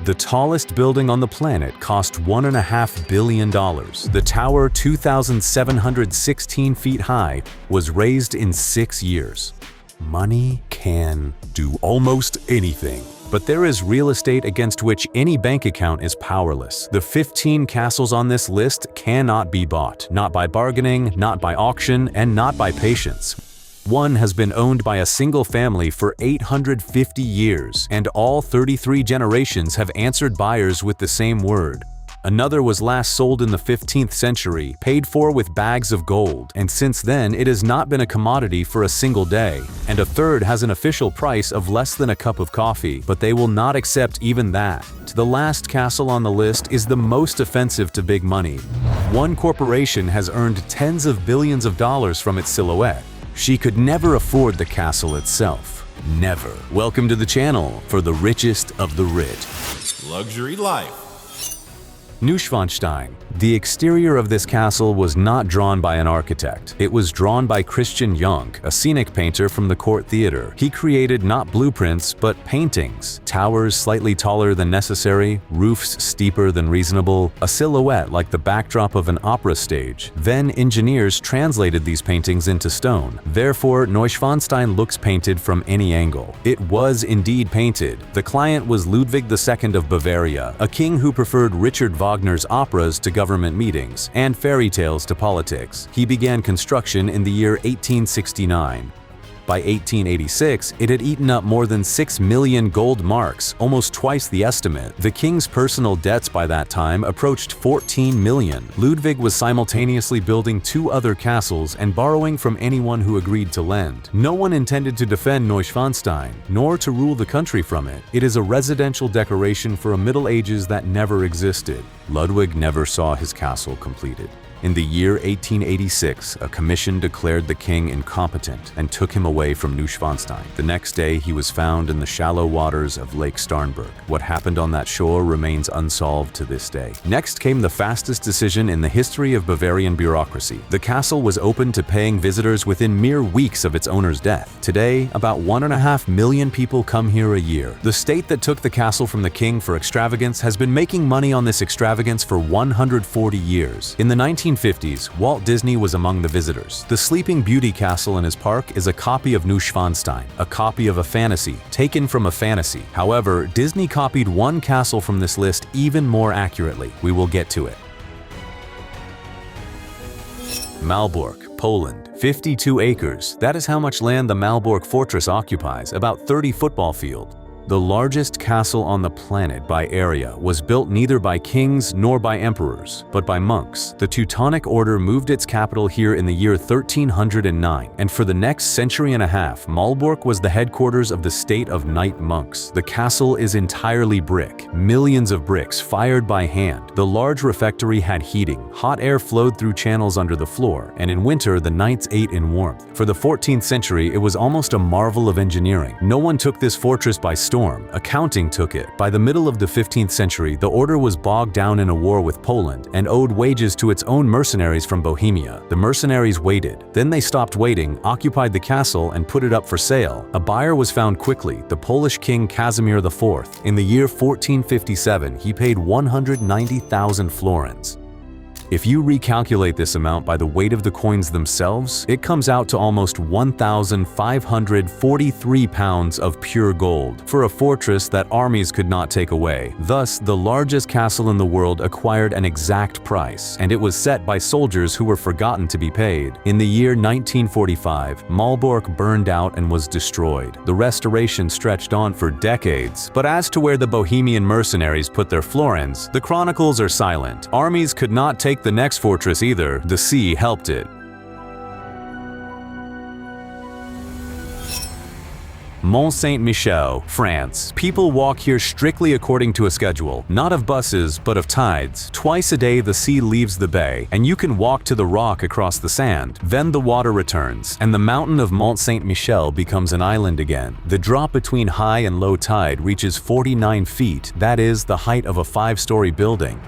The tallest building on the planet cost $1.5 billion. The tower, 2,716 feet high, was raised in 6 years. Money can do almost anything. But there is real estate against which any bank account is powerless. The 15 castles on this list cannot be bought, not by bargaining, not by auction, and not by patience. One has been owned by a single family for 850 years, and all 33 generations have answered buyers with the same word. Another was last sold in the 15th century, paid for with bags of gold, and since then it has not been a commodity for a single day. And a third has an official price of less than a cup of coffee, but they will not accept even that. The last castle on the list is the most offensive to big money. One corporation has earned tens of billions of dollars from its silhouette. She could never afford the castle itself. Never. Welcome to the channel for the richest of the rich. Luxury life. Neuschwanstein. The exterior of this castle was not drawn by an architect. It was drawn by Christian Jung, a scenic painter from the court theater. He created not blueprints, but paintings. Towers slightly taller than necessary, roofs steeper than reasonable, a silhouette like the backdrop of an opera stage. Then engineers translated these paintings into stone. Therefore, Neuschwanstein looks painted from any angle. It was indeed painted. The client was Ludwig II of Bavaria, a king who preferred Richard Wagner's operas to government meetings and fairy tales to politics. He began construction in the year 1869. By 1886, it had eaten up more than 6 million gold marks, almost twice the estimate. The king's personal debts by that time approached 14 million. Ludwig was simultaneously building 2 other castles and borrowing from anyone who agreed to lend. No one intended to defend Neuschwanstein, nor to rule the country from it. It is a residential decoration for a Middle Ages that never existed. Ludwig never saw his castle completed. In the year 1886, a commission declared the king incompetent and took him away from Neuschwanstein. The next day, he was found in the shallow waters of Lake Starnberg. What happened on that shore remains unsolved to this day. Next came the fastest decision in the history of Bavarian bureaucracy. The castle was open to paying visitors within mere weeks of its owner's death. Today, about 1.5 million people come here a year. The state that took the castle from the king for extravagance has been making money on this extravagance for 140 years. In the 1950s, Walt Disney was among the visitors. The Sleeping Beauty Castle in his park is a copy of Neuschwanstein, a copy of a fantasy, taken from a fantasy. However, Disney copied one castle from this list even more accurately. We will get to it. Malbork, Poland. 52 acres. That is how much land the Malbork fortress occupies, about 30 football fields. The largest castle on the planet by area was built neither by kings nor by emperors, but by monks. The Teutonic Order moved its capital here in the year 1309, and for the next century and a half, Malbork was the headquarters of the state of knight monks. The castle is entirely brick, millions of bricks fired by hand. The large refectory had heating. Hot air flowed through channels under the floor, and in winter the knights ate in warmth. For the 14th century, it was almost a marvel of engineering. No one took this fortress by storm. Accounting took it. By the middle of the 15th century, the order was bogged down in a war with Poland and owed wages to its own mercenaries from Bohemia. The mercenaries waited. Then they stopped waiting, occupied the castle, and put it up for sale. A buyer was found quickly, the Polish king Casimir IV. In the year 1457, he paid 190,000 florins. If you recalculate this amount by the weight of the coins themselves, it comes out to almost 1,543 pounds of pure gold for a fortress that armies could not take away. Thus, the largest castle in the world acquired an exact price, and it was set by soldiers who were forgotten to be paid. In the year 1945, Malbork burned out and was destroyed. The restoration stretched on for decades, but as to where the Bohemian mercenaries put their florins, the chronicles are silent. Armies could not take the next fortress either. The sea helped it. Mont Saint-Michel, France. People walk here strictly according to a schedule, not of buses, but of tides. Twice a day the sea leaves the bay, and you can walk to the rock across the sand. Then the water returns, and the mountain of Mont Saint-Michel becomes an island again. The drop between high and low tide reaches 49 feet, that is, the height of a 5-story building.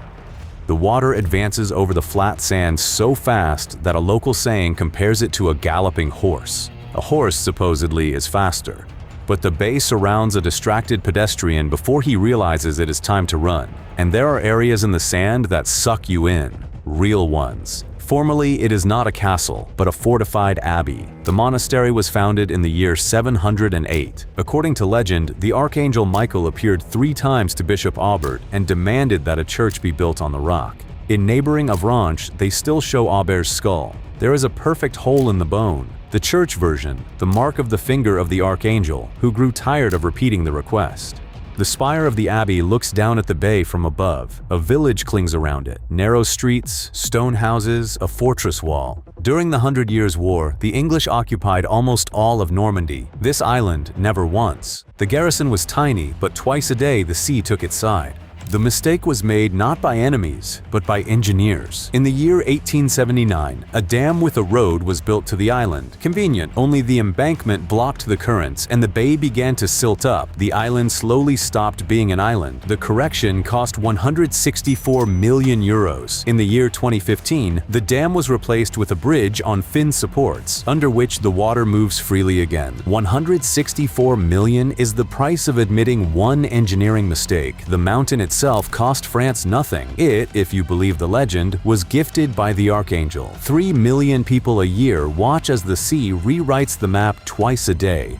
The water advances over the flat sand so fast that a local saying compares it to a galloping horse. A horse, supposedly, is faster. but the bay surrounds a distracted pedestrian before he realizes it is time to run. And there are areas in the sand that suck you in. Real ones. Formerly, it is not a castle, but a fortified abbey. The monastery was founded in the year 708. According to legend, the archangel Michael appeared 3 times to Bishop Aubert and demanded that a church be built on the rock. In neighboring Avranches, they still show Aubert's skull. There is a perfect hole in the bone. The church version, the mark of the finger of the archangel, who grew tired of repeating the request. The spire of the abbey looks down at the bay from above. A village clings around it. Narrow streets, stone houses, a fortress wall. During the 100 Years' War, the English occupied almost all of Normandy. This island never once. The garrison was tiny, but twice a day the sea took its side. The mistake was made not by enemies, but by engineers. In the year 1879, a dam with a road was built to the island. Convenient, only the embankment blocked the currents and the bay began to silt up. The island slowly stopped being an island. The correction cost 164 million euros. In the year 2015, the dam was replaced with a bridge on fin supports, under which the water moves freely again. 164 million is the price of admitting one engineering mistake. The mountain itself cost France nothing. It, if you believe the legend, was gifted by the Archangel. 3 million people a year watch as the sea rewrites the map twice a day.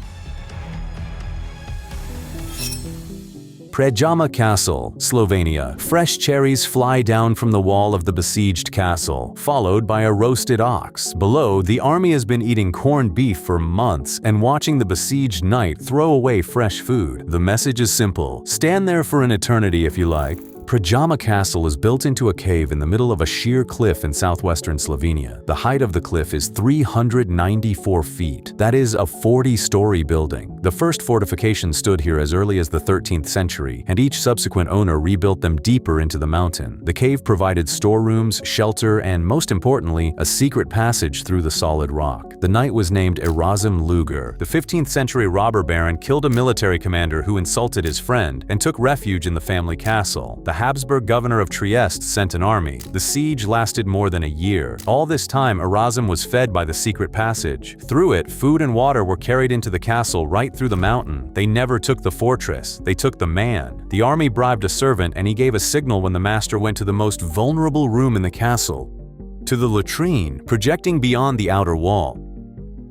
Predjama Castle, Slovenia. Fresh cherries fly down from the wall of the besieged castle, followed by a roasted ox. Below, the army has been eating corned beef for months and watching the besieged knight throw away fresh food. The message is simple: stand there for an eternity if you like. Predjama Castle is built into a cave in the middle of a sheer cliff in southwestern Slovenia. The height of the cliff is 394 feet. That is a 40-story building. The first fortifications stood here as early as the 13th century, and each subsequent owner rebuilt them deeper into the mountain. The cave provided storerooms, shelter, and most importantly, a secret passage through the solid rock. The knight was named Erasm Luger. The 15th century robber baron killed a military commander who insulted his friend and took refuge in the family castle. The Habsburg governor of Trieste sent an army. The siege lasted more than a year. All this time, Erasm was fed by the secret passage. Through it, food and water were carried into the castle right through the mountain. They never took the fortress, they took the man. The army bribed a servant and he gave a signal when the master went to the most vulnerable room in the castle, to the latrine, projecting beyond the outer wall.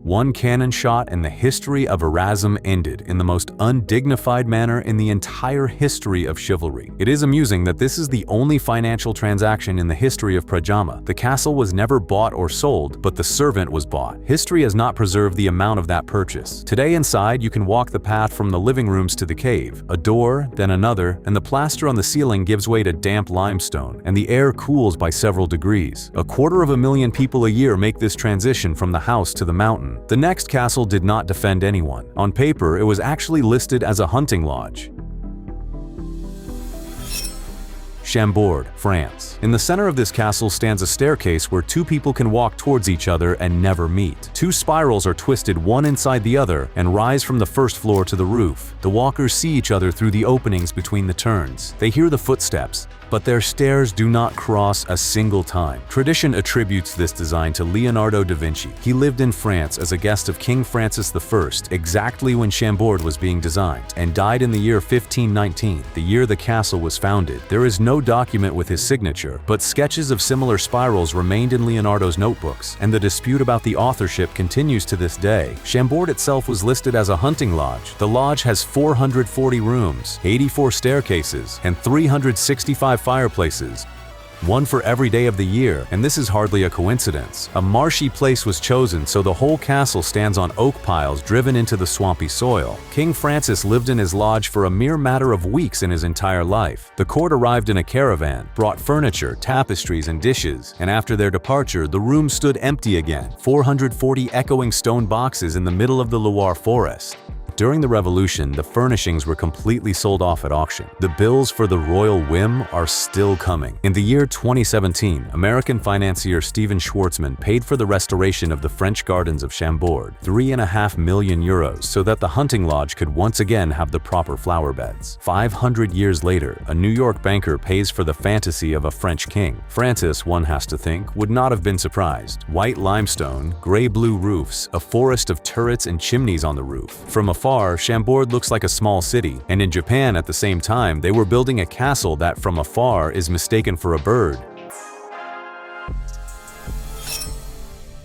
One cannon shot and the history of Erasm ended in the most undignified manner in the entire history of chivalry. It is amusing that this is the only financial transaction in the history of Predjama. The castle was never bought or sold, but the servant was bought. History has not preserved the amount of that purchase. Today inside, you can walk the path from the living rooms to the cave. A door, then another, and the plaster on the ceiling gives way to damp limestone, and the air cools by several degrees. 250,000 people a year make this transition from the house to the mountain. The next castle did not defend anyone. On paper, it was actually listed as a hunting lodge. Chambord, France. In the center of this castle stands a staircase where 2 people can walk towards each other and never meet. 2 spirals are twisted one inside the other and rise from the first floor to the roof. The walkers see each other through the openings between the turns. They hear the footsteps, but their stairs do not cross a single time. Tradition attributes this design to Leonardo da Vinci. He lived in France as a guest of King Francis I exactly when Chambord was being designed, and died in the year 1519, the year the castle was founded. There is no document with his signature, but sketches of similar spirals remained in Leonardo's notebooks, and the dispute about the authorship continues to this day. Chambord itself was listed as a hunting lodge. The lodge has 440 rooms, 84 staircases, and 365 fireplaces, one for every day of the year, and this is hardly a coincidence. A marshy place was chosen so the whole castle stands on oak piles driven into the swampy soil. King Francis lived in his lodge for a mere matter of weeks in his entire life. The court arrived in a caravan, brought furniture, tapestries, and dishes, and after their departure, the room stood empty again. 440 echoing stone boxes in the middle of the Loire forest. During the Revolution, the furnishings were completely sold off at auction. The bills for the royal whim are still coming. In the year 2017, American financier Stephen Schwarzman paid for the restoration of the French gardens of Chambord, 3.5 million euros, so that the hunting lodge could once again have the proper flower beds. 500 years later, a New York banker pays for the fantasy of a French king. Francis, one has to think, would not have been surprised. White limestone, gray-blue roofs, a forest of turrets and chimneys on the roof. From afar, afar, Chambord looks like a small city, and in Japan at the same time, they were building a castle that from afar is mistaken for a bird.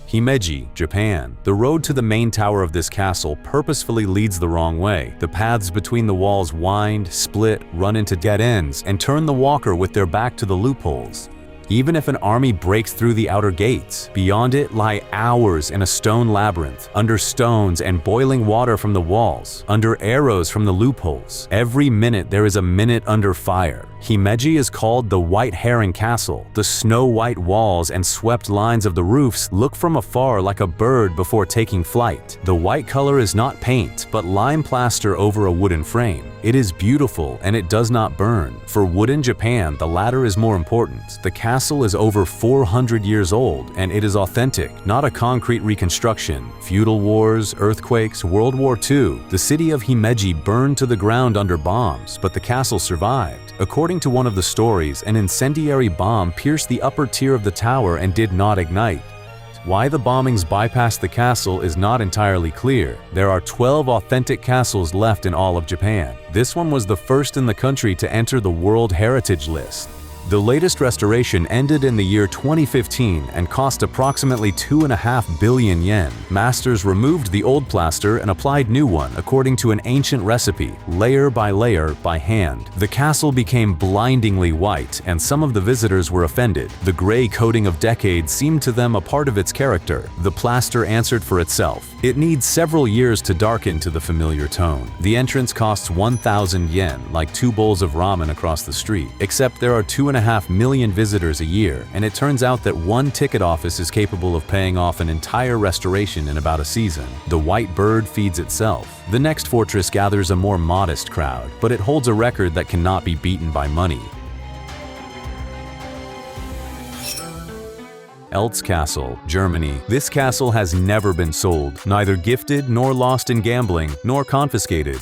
Himeji, Japan. The road to the main tower of this castle purposefully leads the wrong way. The paths between the walls wind, split, run into dead ends, and turn the walker with their back to the loopholes. Even if an army breaks through the outer gates, beyond it lie hours in a stone labyrinth, under stones and boiling water from the walls, under arrows from the loopholes. Every minute there is a minute under fire. Himeji is called the White Heron Castle. The snow-white walls and swept lines of the roofs look from afar like a bird before taking flight. The white color is not paint, but lime plaster over a wooden frame. It is beautiful and it does not burn. For wood in Japan, the latter is more important. The castle is over 400 years old and it is authentic, not a concrete reconstruction. Feudal wars, earthquakes, World War II. The city of Himeji burned to the ground under bombs, but the castle survived. According to one of the stories, an incendiary bomb pierced the upper tier of the tower and did not ignite. Why the bombings bypassed the castle is not entirely clear. There are 12 authentic castles left in all of Japan. This one was the first in the country to enter the World Heritage List. The latest restoration ended in the year 2015 and cost approximately 2.5 billion yen. Masters removed the old plaster and applied new one according to an ancient recipe, layer by hand. The castle became blindingly white and some of the visitors were offended. The gray coating of decades seemed to them a part of its character. The plaster answered for itself. It needs several years to darken to the familiar tone. The entrance costs 1,000 yen, like 2 bowls of ramen across the street, except there are 2.5 million visitors a year, and it turns out that one ticket office is capable of paying off an entire restoration in about a season. The white bird feeds itself. The next fortress gathers a more modest crowd, but it holds a record that cannot be beaten by money. Eltz Castle, Germany. This castle has never been sold, neither gifted nor lost in gambling, nor confiscated.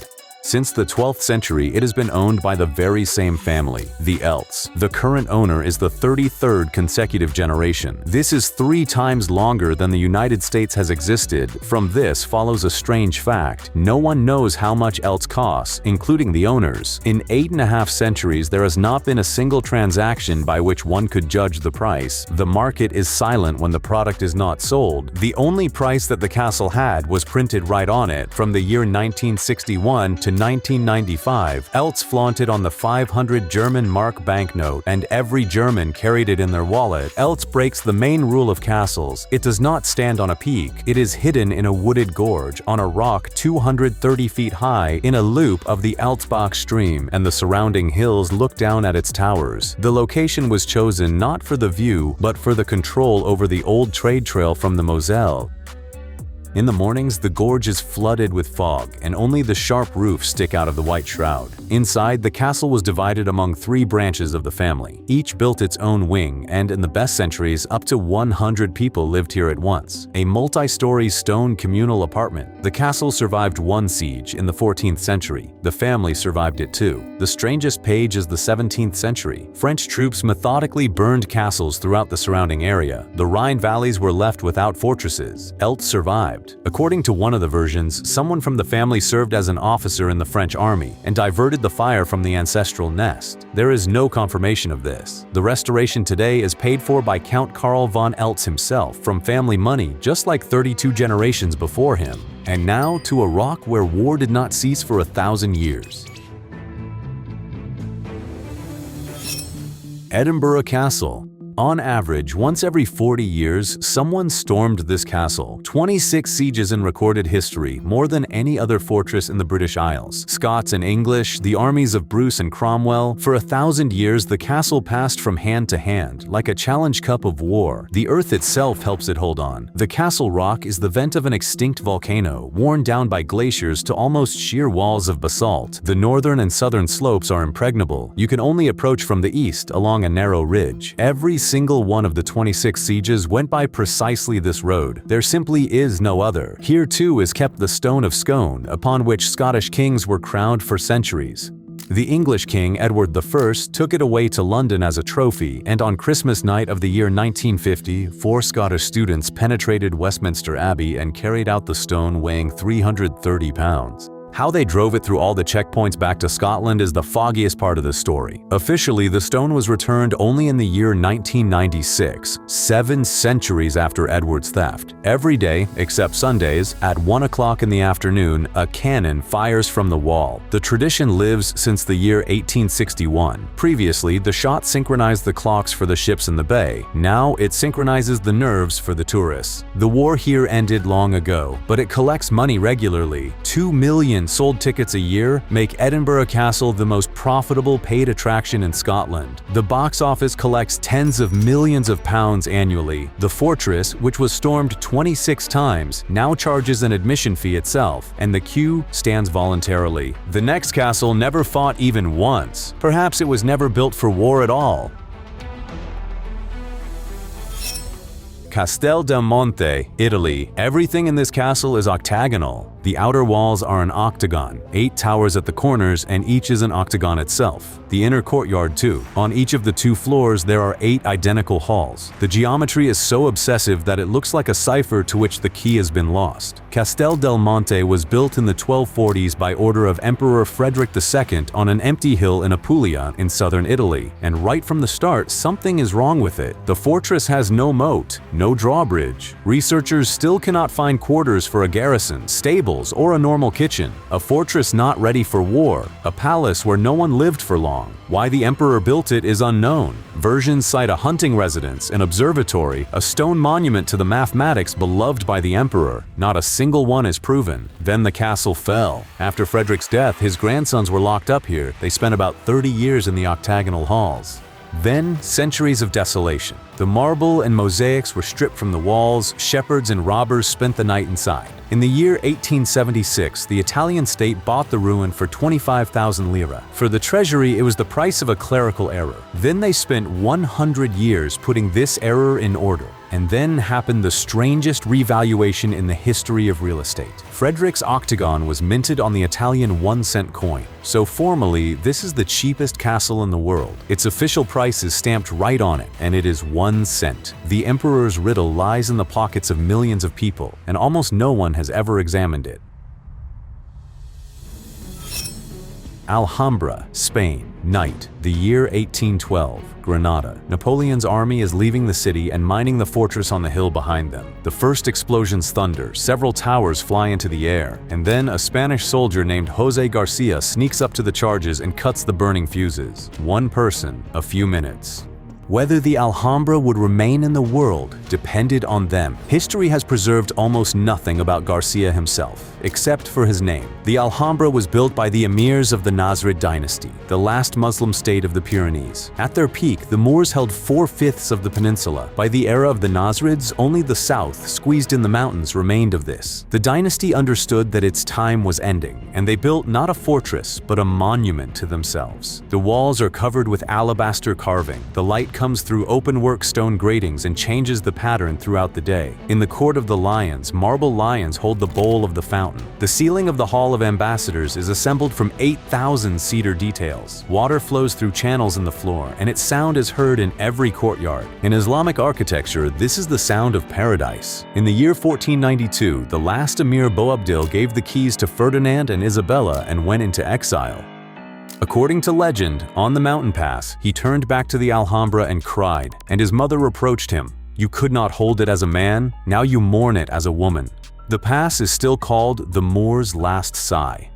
Since the 12th century, it has been owned by the very same family, the Eltz. The current owner is the 33rd consecutive generation. This is 3 times longer than the United States has existed. From this follows a strange fact. No one knows how much Eltz costs, including the owners. In 8.5 centuries, there has not been a single transaction by which one could judge the price. The market is silent when the product is not sold. The only price that the castle had was printed right on it from the year 1961 to 1995, Eltz flaunted on the 500 German mark banknote, and every German carried it in their wallet. Eltz breaks the main rule of castles. It does not stand on a peak. It is hidden in a wooded gorge, on a rock 230 feet high, in a loop of the Eltzbach stream, and the surrounding hills look down at its towers. The location was chosen not for the view, but for the control over the old trade trail from the Moselle. In the mornings, the gorge is flooded with fog, and only the sharp roofs stick out of the white shroud. Inside, the castle was divided among 3 branches of the family. Each built its own wing, and in the best centuries, up to 100 people lived here at once. A multi-story stone communal apartment. The castle survived 1 siege in the 14th century. The family survived it too. The strangest page is the 17th century. French troops methodically burned castles throughout the surrounding area. The Rhine valleys were left without fortresses. Eltz survived. According to one of the versions, someone from the family served as an officer in the French army and diverted the fire from the ancestral nest. There is no confirmation of this. The restoration today is paid for by Count Karl von Eltz himself from family money, just like 32 generations before him. And now to a rock where war did not cease for 1,000 years. Edinburgh Castle. On average, once every 40 years, someone stormed this castle. 26 sieges in recorded history, more than any other fortress in the British Isles. Scots and English, the armies of Bruce and Cromwell. For 1,000 years, the castle passed from hand to hand, like a challenge cup of war. The earth itself helps it hold on. The castle rock is the vent of an extinct volcano, worn down by glaciers to almost sheer walls of basalt. The northern and southern slopes are impregnable. You can only approach from the east along a narrow ridge. Every single one of the 26 sieges went by precisely this road. There simply is no other. Here too is kept the Stone of Scone, upon which Scottish kings were crowned for centuries. The English king, Edward I, took it away to London as a trophy, and on Christmas night of the year 1950, 4 Scottish students penetrated Westminster Abbey and carried out the stone weighing 330 pounds. How they drove it through all the checkpoints back to Scotland is the foggiest part of the story. Officially, the stone was returned only in the year 1996, 7 centuries after Edward's theft. Every day, except Sundays, at 1 o'clock in the afternoon, a cannon fires from the wall. The tradition lives since the year 1861. Previously, the shot synchronized the clocks for the ships in the bay. Now, it synchronizes the nerves for the tourists. The war here ended long ago, but it collects money regularly. 2 million sold tickets a year make Edinburgh Castle the most profitable paid attraction in Scotland. The box office collects tens of millions of pounds annually. The fortress, which was stormed 26 times, now charges an admission fee itself, and the queue stands voluntarily. The next castle never fought even once. Perhaps it was never built for war at all. Castel del Monte, Italy. Everything in this castle is octagonal. The outer walls are an octagon, 8 towers at the corners, and each is an octagon itself. The inner courtyard too. On each of the 2 floors there are 8 identical halls. The geometry is so obsessive that it looks like a cipher to which the key has been lost. Castel del Monte was built in the 1240s by order of Emperor Frederick II on an empty hill in Apulia in southern Italy, and right from the start something is wrong with it. The fortress has no moat, no drawbridge. Researchers still cannot find quarters for a garrison, stables, or a normal kitchen. A fortress not ready for war. A palace where no one lived for long. Why the emperor built it is unknown. Versions cite a hunting residence, an observatory, a stone monument to the mathematics beloved by the emperor. Not a single one is proven. Then the castle fell. After Frederick's death, his grandsons were locked up here. They spent about 30 years in the octagonal halls. Then, centuries of desolation. The marble and mosaics were stripped from the walls, shepherds and robbers spent the night inside. In the year 1876, the Italian state bought the ruin for 25,000 lira. For the treasury, it was the price of a clerical error. Then they spent 100 years putting this error in order. And then happened the strangest revaluation in the history of real estate. Frederick's octagon was minted on the Italian 1-cent coin. So formally, this is the cheapest castle in the world. Its official price is stamped right on it, and it is 1 cent. The emperor's riddle lies in the pockets of millions of people, and almost no one has ever examined it. Alhambra, Spain. Night, the year 1812, Granada. Napoleon's army is leaving the city and mining the fortress on the hill behind them. The first explosions thunder, several towers fly into the air, and then a Spanish soldier named Jose Garcia sneaks up to the charges and cuts the burning fuses. 1 person, a few minutes. Whether the Alhambra would remain in the world depended on them. History has preserved almost nothing about Garcia himself, except for his name. The Alhambra was built by the emirs of the Nasrid dynasty, the last Muslim state of the Pyrenees. At their peak, the Moors held 4/5 of the peninsula. By the era of the Nasrids, only the south, squeezed in the mountains, remained of this. The dynasty understood that its time was ending, and they built not a fortress, but a monument to themselves. The walls are covered with alabaster carving. The light comes through open-work stone gratings and changes the pattern throughout the day. In the Court of the Lions, marble lions hold the bowl of the fountain. The ceiling of the Hall of Ambassadors is assembled from 8,000 cedar details. Water flows through channels in the floor, and its sound is heard in every courtyard. In Islamic architecture, this is the sound of paradise. In the year 1492, the last Emir Boabdil gave the keys to Ferdinand and Isabella and went into exile. According to legend, on the mountain pass, he turned back to the Alhambra and cried, and his mother reproached him. "You could not hold it as a man, now you mourn it as a woman." The pass is still called the Moor's Last Sigh.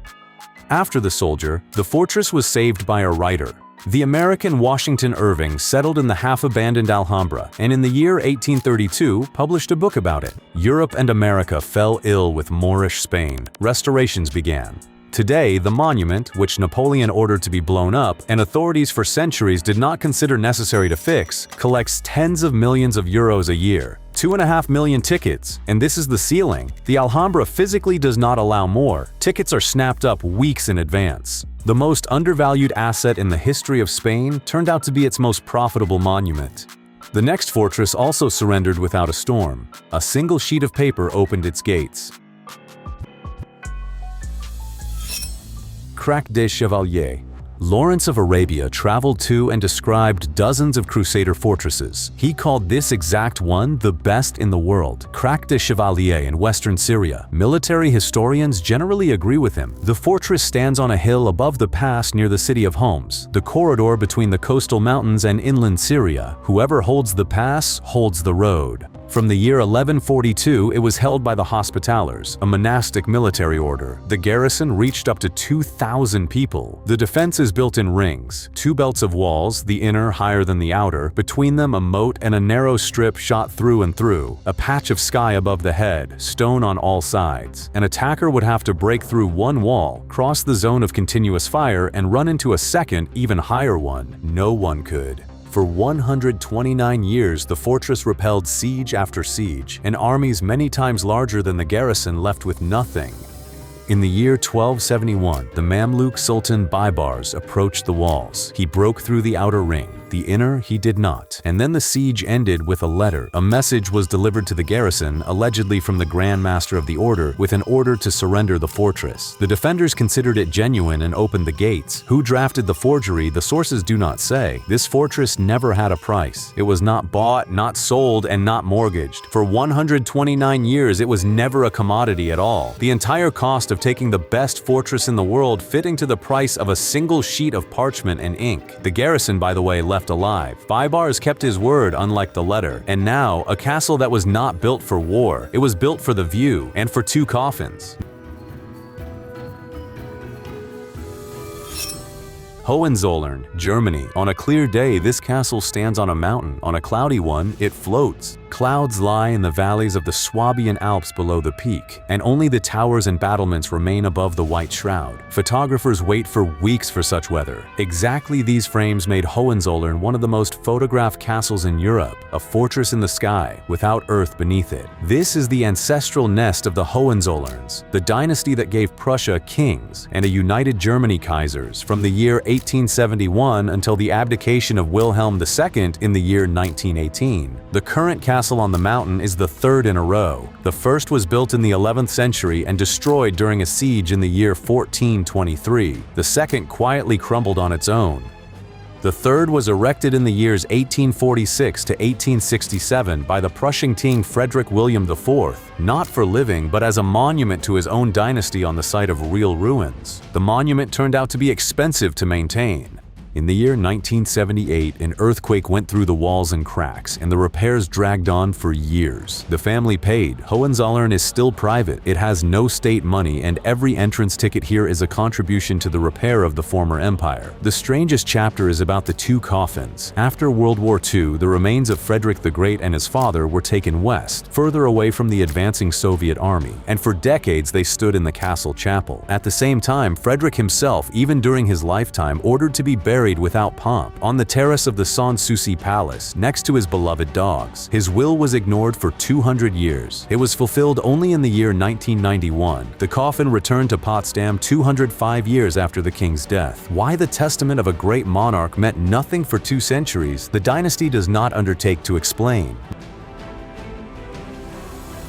After the soldier, the fortress was saved by a writer. The American Washington Irving settled in the half-abandoned Alhambra, and in the year 1832 published a book about it. Europe and America fell ill with Moorish Spain. Restorations began. Today, the monument, which Napoleon ordered to be blown up and authorities for centuries did not consider necessary to fix, collects tens of millions of euros a year. 2.5 million tickets, and this is the ceiling. The Alhambra physically does not allow more. Tickets are snapped up weeks in advance. The most undervalued asset in the history of Spain turned out to be its most profitable monument. The next fortress also surrendered without a storm. A single sheet of paper opened its gates. Krak des Chevaliers. Lawrence of Arabia traveled to and described dozens of Crusader fortresses. He called this exact one the best in the world, Krak de Chevaliers in western Syria. Military historians generally agree with him. The fortress stands on a hill above the pass near the city of Homs, the corridor between the coastal mountains and inland Syria. Whoever holds the pass holds the road. From the year 1142, it was held by the Hospitallers, a monastic military order. The garrison reached up to 2,000 people. The defense is built in rings, 2 belts of walls, the inner higher than the outer, between them a moat and a narrow strip shot through and through, a patch of sky above the head, stone on all sides. An attacker would have to break through one wall, cross the zone of continuous fire, and run into a second, even higher one. No one could. For 129 years, the fortress repelled siege after siege, and armies many times larger than the garrison left with nothing. In the year 1271, the Mamluk Sultan Baybars approached the walls. He broke through the outer ring. The inner he did not. And then the siege ended with a letter. A message was delivered to the garrison, allegedly from the Grand Master of the Order, with an order to surrender the fortress. The defenders considered it genuine and opened the gates. Who drafted the forgery, the sources do not say. This fortress never had a price. It was not bought, not sold, and not mortgaged. For 129 years, it was never a commodity at all. The entire cost of taking the best fortress in the world fitting to the price of a single sheet of parchment and ink. The garrison, by the way, left alive. Baybars kept his word, unlike the letter. And now, a castle that was not built for war. It was built for the view and for 2 coffins. Hohenzollern, Germany. On a clear day, this castle stands on a mountain. On a cloudy one, it floats. Clouds lie in the valleys of the Swabian Alps below the peak, and only the towers and battlements remain above the white shroud. Photographers wait for weeks for such weather. Exactly these frames made Hohenzollern one of the most photographed castles in Europe, a fortress in the sky, without earth beneath it. This is the ancestral nest of the Hohenzollerns, the dynasty that gave Prussia kings and a united Germany Kaisers from the year 1871 until the abdication of Wilhelm II in the year 1918. The current castle on the mountain is the 3rd in a row. The first was built in the 11th century and destroyed during a siege in the year 1423. The second quietly crumbled on its own. The third was erected in the years 1846 to 1867 by the Prussian King Frederick William IV, not for living but as a monument to his own dynasty on the site of real ruins. The monument turned out to be expensive to maintain. In the year 1978, an earthquake went through the walls and cracks, and the repairs dragged on for years. The family paid. Hohenzollern is still private. It has no state money, and every entrance ticket here is a contribution to the repair of the former empire. The strangest chapter is about the 2 coffins. After World War II, the remains of Frederick the Great and his father were taken west, further away from the advancing Soviet army, and for decades they stood in the castle chapel. At the same time, Frederick himself, even during his lifetime, ordered to be buried without pomp on the terrace of the Sanssouci Palace next to his beloved dogs. His will was ignored for 200 years. It was fulfilled only in the year 1991. The coffin returned to Potsdam 205 years after the king's death. Why the testament of a great monarch meant nothing for 2 centuries, the dynasty does not undertake to explain.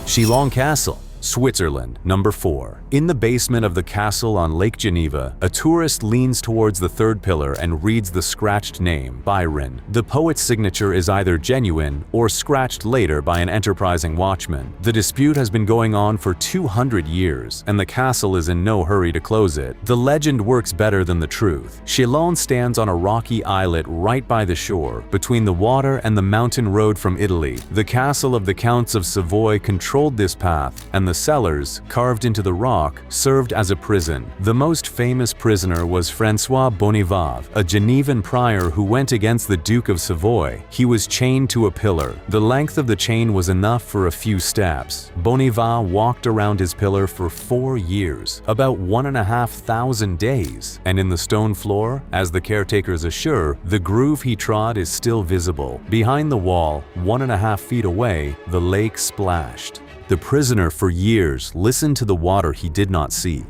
Chillon Castle, Switzerland, number 4. In the basement of the castle on Lake Geneva, a tourist leans towards the 3rd pillar and reads the scratched name, Byron. The poet's signature is either genuine or scratched later by an enterprising watchman. The dispute has been going on for 200 years, and the castle is in no hurry to close it. The legend works better than the truth. Chillon stands on a rocky islet right by the shore, between the water and the mountain road from Italy. The castle of the Counts of Savoy controlled this path, and the cellars, carved into the rock, served as a prison. The most famous prisoner was François Bonivard, a Genevan prior who went against the Duke of Savoy. He was chained to a pillar. The length of the chain was enough for a few steps. Bonivard walked around his pillar for 4 years, about 1,500 days, and in the stone floor, as the caretakers assure, the groove he trod is still visible. Behind the wall, 1.5 feet away, the lake splashed. The prisoner for years listened to the water he did not see.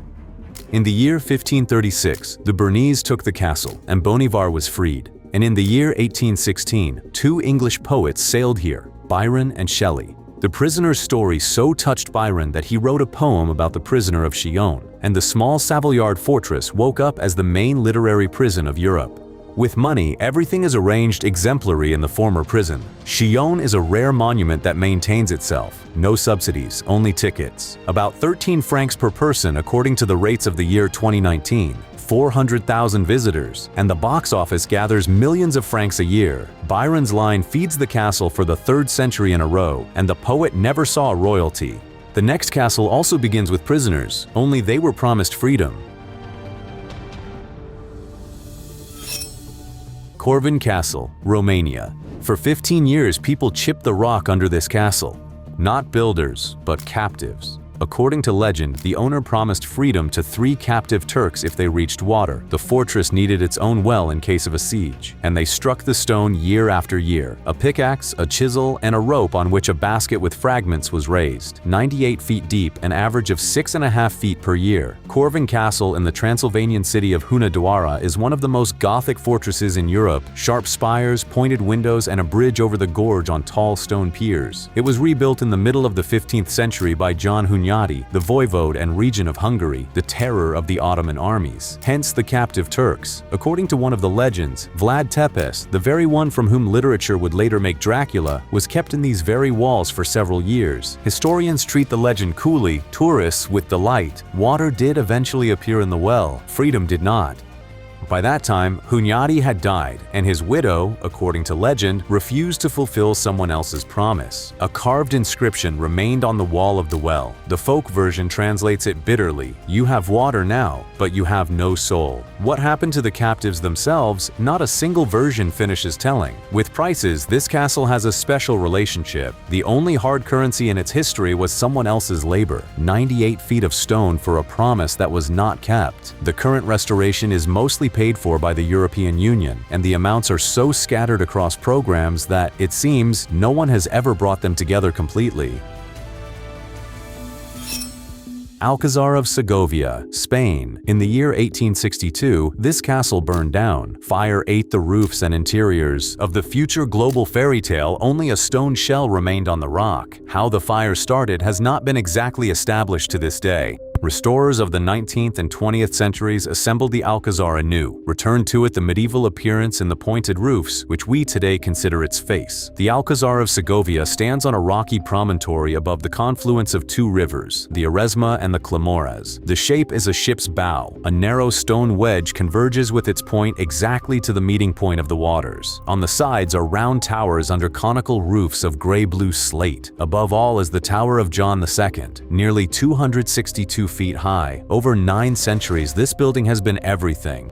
In the year 1536, the Bernese took the castle, and Bonivard was freed. And in the year 1816, 2 English poets sailed here, Byron and Shelley. The prisoner's story so touched Byron that he wrote a poem about the prisoner of Chillon, and the small Savoyard fortress woke up as the main literary prison of Europe. With money, everything is arranged exemplary in the former prison. Chillon is a rare monument that maintains itself. No subsidies, only tickets. About 13 francs per person according to the rates of the year 2019. 400,000 visitors, and the box office gathers millions of francs a year. Byron's line feeds the castle for the 3rd century in a row, and the poet never saw royalty. The next castle also begins with prisoners, only they were promised freedom. Corvin Castle, Romania. For 15 years, people chipped the rock under this castle. Not builders, but captives. According to legend, the owner promised freedom to 3 captive Turks if they reached water. The fortress needed its own well in case of a siege, and they struck the stone year after year. A pickaxe, a chisel, and a rope on which a basket with fragments was raised. 98 feet deep, an average of 6.5 feet per year. Corvin Castle in the Transylvanian city of Hunedoara is one of the most Gothic fortresses in Europe. Sharp spires, pointed windows, and a bridge over the gorge on tall stone piers. It was rebuilt in the middle of the 15th century by John Hunyadi, the voivode and regent of Hungary, the terror of the Ottoman armies, hence the captive Turks. According to one of the legends, Vlad Tepes, the very one from whom literature would later make Dracula, was kept in these very walls for several years. Historians treat the legend coolly, tourists with delight. Water did eventually appear in the well, freedom did not. By that time, Hunyadi had died, and his widow, according to legend, refused to fulfill someone else's promise. A carved inscription remained on the wall of the well. The folk version translates it bitterly: "You have water now, but you have no soul." What happened to the captives themselves, not a single version finishes telling. With prices, this castle has a special relationship. The only hard currency in its history was someone else's labor. 98 feet of stone for a promise that was not kept. The current restoration is mostly paid for by the European Union, and the amounts are so scattered across programs that, it seems, no one has ever brought them together completely. Alcázar of Segovia, Spain. In the year 1862, this castle burned down. Fire ate the roofs and interiors. Of the future global fairy tale, only a stone shell remained on the rock. How the fire started has not been exactly established to this day. Restorers of the 19th and 20th centuries assembled the Alcázar anew, returned to it the medieval appearance in the pointed roofs, which we today consider its face. The Alcázar of Segovia stands on a rocky promontory above the confluence of 2 rivers, the Eresma and the Clamores. The shape is a ship's bow. A narrow stone wedge converges with its point exactly to the meeting point of the waters. On the sides are round towers under conical roofs of gray-blue slate. Above all is the Tower of John II, nearly 262 feet high. Over 9 centuries, this building has been everything.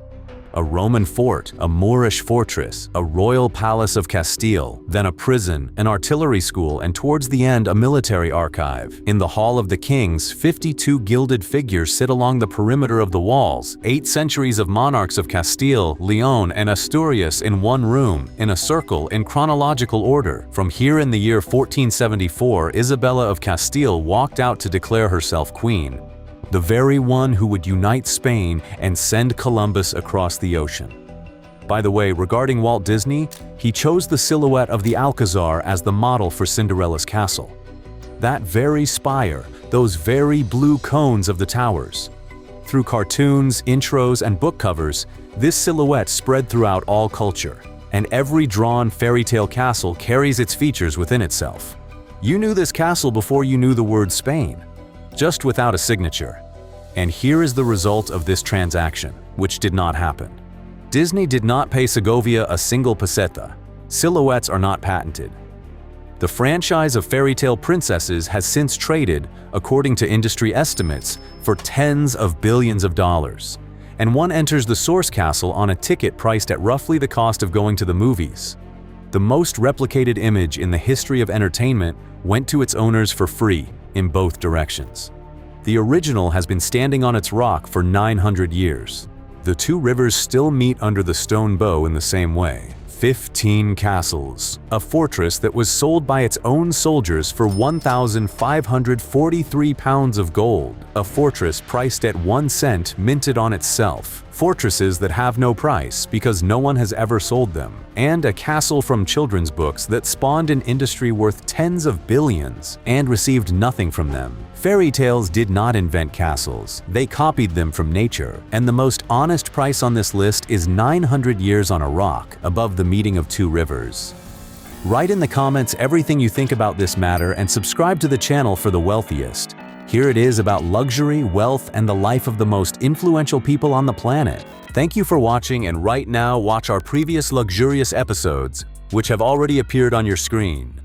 A Roman fort, a Moorish fortress, a royal palace of Castile, then a prison, an artillery school, and towards the end a military archive. In the Hall of the Kings, 52 gilded figures sit along the perimeter of the walls, 8 centuries of monarchs of Castile, Leon, and Asturias in one room, in a circle, in chronological order. From here in the year 1474, Isabella of Castile walked out to declare herself queen. The very one who would unite Spain and send Columbus across the ocean. By the way, regarding Walt Disney, he chose the silhouette of the Alcázar as the model for Cinderella's castle. That very spire, those very blue cones of the towers. Through cartoons, intros, and book covers, this silhouette spread throughout all culture, and every drawn fairy tale castle carries its features within itself. You knew this castle before you knew the word Spain, just without a signature. And here is the result of this transaction, which did not happen. Disney did not pay Segovia a single peseta. Silhouettes are not patented. The franchise of fairy tale princesses has since traded, according to industry estimates, for tens of billions of dollars. And one enters the source castle on a ticket priced at roughly the cost of going to the movies. The most replicated image in the history of entertainment went to its owners for free, in both directions. The original has been standing on its rock for 900 years. The 2 rivers still meet under the stone bow in the same way. 15 castles, a fortress that was sold by its own soldiers for 1,543 pounds of gold, a fortress priced at 1 cent minted on itself, fortresses that have no price because no one has ever sold them, and a castle from children's books that spawned an industry worth tens of billions and received nothing from them. Fairy tales did not invent castles, they copied them from nature, and the most honest price on this list is 900 years on a rock above the meeting of two rivers. Write in the comments everything you think about this matter and subscribe to the channel for the wealthiest. Here it is about luxury, wealth, and the life of the most influential people on the planet. Thank you for watching, and right now watch our previous luxurious episodes, which have already appeared on your screen.